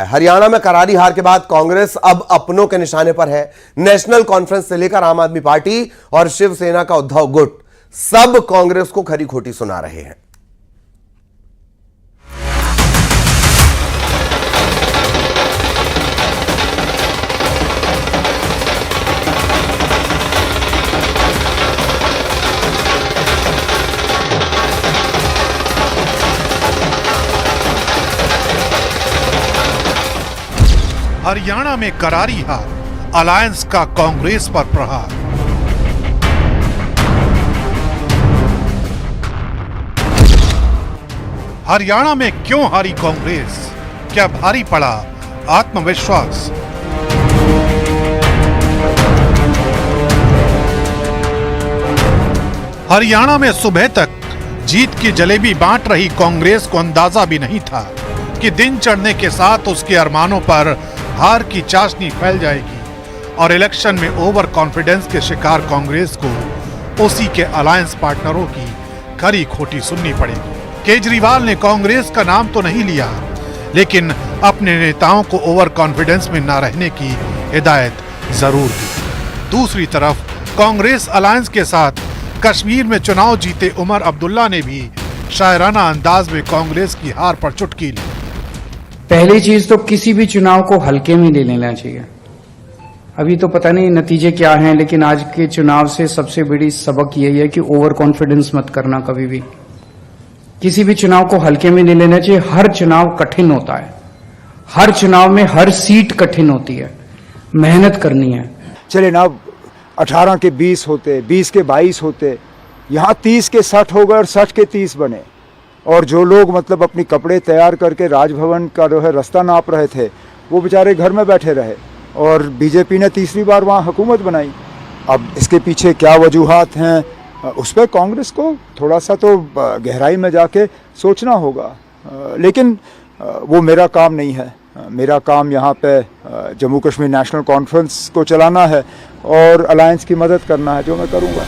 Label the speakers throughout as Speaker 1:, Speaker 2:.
Speaker 1: हरियाणा में करारी हार के बाद कांग्रेस अब अपनों के निशाने पर है। नेशनल कॉन्फ्रेंस से लेकर आम आदमी पार्टी और शिवसेना का उद्धव गुट सब कांग्रेस को खरी खोटी सुना रहे हैं।
Speaker 2: हरियाणा में करारी हार, अलायंस का कांग्रेस पर प्रहार। हरियाणा में क्यों हारी कांग्रेस? क्या भारी पड़ा आत्मविश्वास? हरियाणा में सुबह तक जीत की जलेबी बांट रही कांग्रेस को अंदाजा भी नहीं था कि दिन चढ़ने के साथ उसके अरमानों पर हार की चाशनी फैल जाएगी और इलेक्शन में ओवर कॉन्फिडेंस के शिकार कांग्रेस को उसी के अलायंस पार्टनरों की खरी खोटी सुननी पड़ेगी। केजरीवाल ने कांग्रेस का नाम तो नहीं लिया, लेकिन अपने नेताओं को ओवर कॉन्फिडेंस में न रहने की हिदायत जरूर दी। दूसरी तरफ कांग्रेस अलायंस के साथ कश्मीर में चुनाव जीते उमर अब्दुल्ला ने भी शायराना अंदाज में कांग्रेस की हार पर चुटकी ली।
Speaker 3: पहली चीज तो किसी भी चुनाव को हल्के में ले लेना चाहिए। अभी तो पता नहीं नतीजे क्या हैं, लेकिन आज के चुनाव से सबसे बड़ी सबक यही है कि ओवर कॉन्फिडेंस मत करना। कभी भी किसी भी चुनाव को हल्के में नहीं लेना चाहिए। हर चुनाव कठिन होता है, हर चुनाव में हर सीट कठिन होती है, मेहनत करनी है।
Speaker 4: चले ना 18 के 20 होते, 20 के 22 होते, यहाँ 30 के 60 हो गए और 60 के 30 बने। और जो लोग मतलब अपनी कपड़े तैयार करके राजभवन का जो है रास्ता नाप रहे थे, वो बेचारे घर में बैठे रहे और बीजेपी ने तीसरी बार वहाँ हुकूमत बनाई। अब इसके पीछे क्या वजूहात हैं, उस पर कांग्रेस को थोड़ा सा तो गहराई में जाके सोचना होगा। लेकिन वो मेरा काम नहीं है। मेरा काम यहाँ पे जम्मू कश्मीर नेशनल कॉन्फ्रेंस को चलाना है और अलायंस की मदद करना है, जो मैं करूँगा।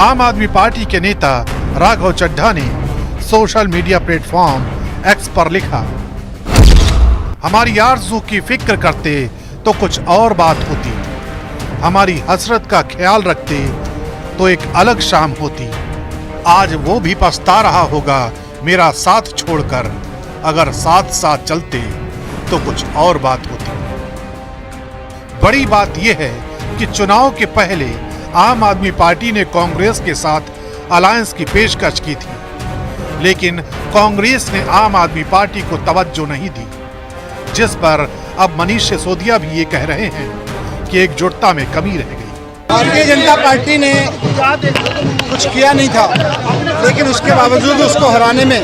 Speaker 2: आम आदमी पार्टी के नेता राघव चड्ढा ने सोशल मीडिया प्लेटफॉर्म एक्स पर लिखा, हमारी आरज़ू की फिक्र करते तो कुछ और बात होती, हमारी हसरत का ख्याल रखते तो एक अलग शाम होती। आज वो भी पछता रहा होगा मेरा साथ छोड़कर, अगर साथ साथ चलते तो कुछ और बात होती। बड़ी बात यह है कि चुनाव के पहले आम आदमी पार्टी ने कांग्रेस के साथ अलायंस की पेशकश की थी, लेकिन कांग्रेस ने आम आदमी पार्टी को तवज्जो नहीं दी, जिस पर अब मनीष सिसोदिया भी ये कह रहे हैं कि एकजुटता में कमी रह गई।
Speaker 5: भारतीय जनता पार्टी ने कुछ किया नहीं था, लेकिन उसके बावजूद उसको हराने में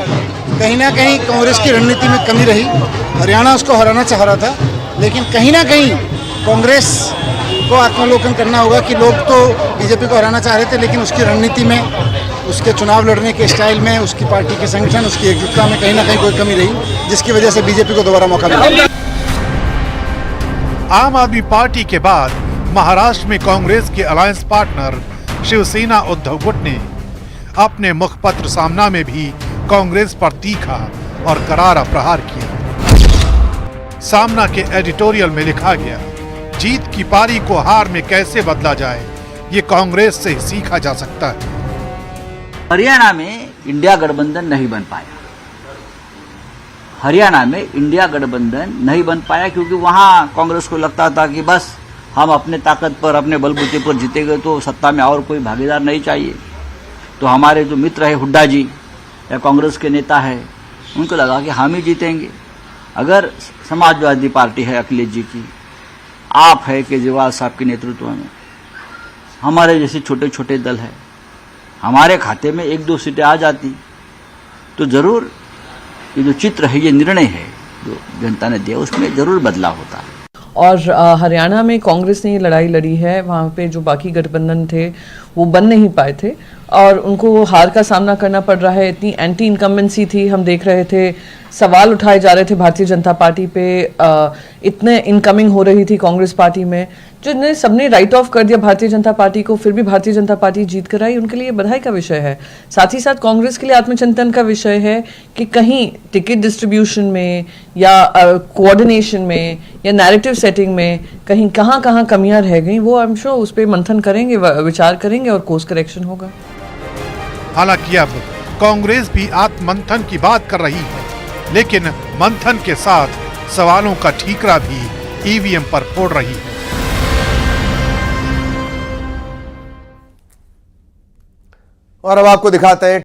Speaker 5: कहीं ना कहीं कांग्रेस की रणनीति में कमी रही। हरियाणा उसको हराना चाह रहा था, लेकिन कहीं ना कहीं कांग्रेस को आत्मावलोकन करना होगा कि लोग तो बीजेपी को हराना चाह रहे थे, लेकिन उसकी रणनीति में, उसके चुनाव लड़ने के स्टाइल में, उसकी पार्टी के संगठन, उसकी एकजुटता में कहीं ना कहीं कोई कमी रही, जिसकी वजह से बीजेपी को दोबारा मौका मिला।
Speaker 2: आम आदमी पार्टी के बाद महाराष्ट्र में कांग्रेस के अलायंस पार्टनर शिवसेना उद्धव गुट ने अपने मुखपत्र सामना में भी कांग्रेस पर तीखा और करारा प्रहार किया। सामना के एडिटोरियल में लिखा गया, जीत की पारी को हार में कैसे बदला जाए, ये कांग्रेस से सीखा जा सकता है।
Speaker 6: हरियाणा में इंडिया गठबंधन नहीं बन पाया। हरियाणा में इंडिया गठबंधन नहीं बन पाया क्योंकि वहां कांग्रेस को लगता था कि बस हम अपने ताकत पर, अपने बलबूते पर जीतेंगे तो सत्ता में और कोई भागीदार नहीं चाहिए। तो हमारे जो मित्र है हुड्डा जी या कांग्रेस के नेता है, उनको लगा कि हम ही जीतेंगे। अगर समाजवादी पार्टी है अखिलेश जी की, आप है केजरीवाल साहब के नेतृत्व में, हमारे जैसे छोटे छोटे दल है, हमारे खाते में 1-2 सीटें आ जाती तो जरूर ये जो चित्र है, ये निर्णय है जो जनता ने दिया, उसमें जरूर बदलाव होता है।
Speaker 7: और हरियाणा में कांग्रेस ने ये लड़ाई लड़ी है, वहाँ पे जो बाकी गठबंधन थे वो बन नहीं पाए थे और उनको हार का सामना करना पड़ रहा है। इतनी एंटी इनकम्बेंसी थी, हम देख रहे थे सवाल उठाए जा रहे थे भारतीय जनता पार्टी पे, इतने इनकमिंग हो रही थी कांग्रेस पार्टी में, जो सबने राइट ऑफ कर दिया भारतीय जनता पार्टी को, फिर भी भारतीय जनता पार्टी जीत कर आई, उनके लिए बधाई का विषय है। साथ ही साथ कांग्रेस के लिए आत्मचिंतन का विषय है कि कहीं टिकट डिस्ट्रीब्यूशन में या कोऑर्डिनेशन में या नैरेटिव सेटिंग में कहीं कहाँ कहाँ कमियां रह गई, वो आई एम श्योर उस पर मंथन करेंगे, विचार करेंगे और कोर्स करेक्शन होगा।
Speaker 2: हालांकि अब कांग्रेस भी आत्ममंथन की बात कर रही है, लेकिन मंथन के साथ सवालों का ठीकरा भी ईवीएम पर फोड़ रही है।
Speaker 1: और अब आपको दिखाते हैं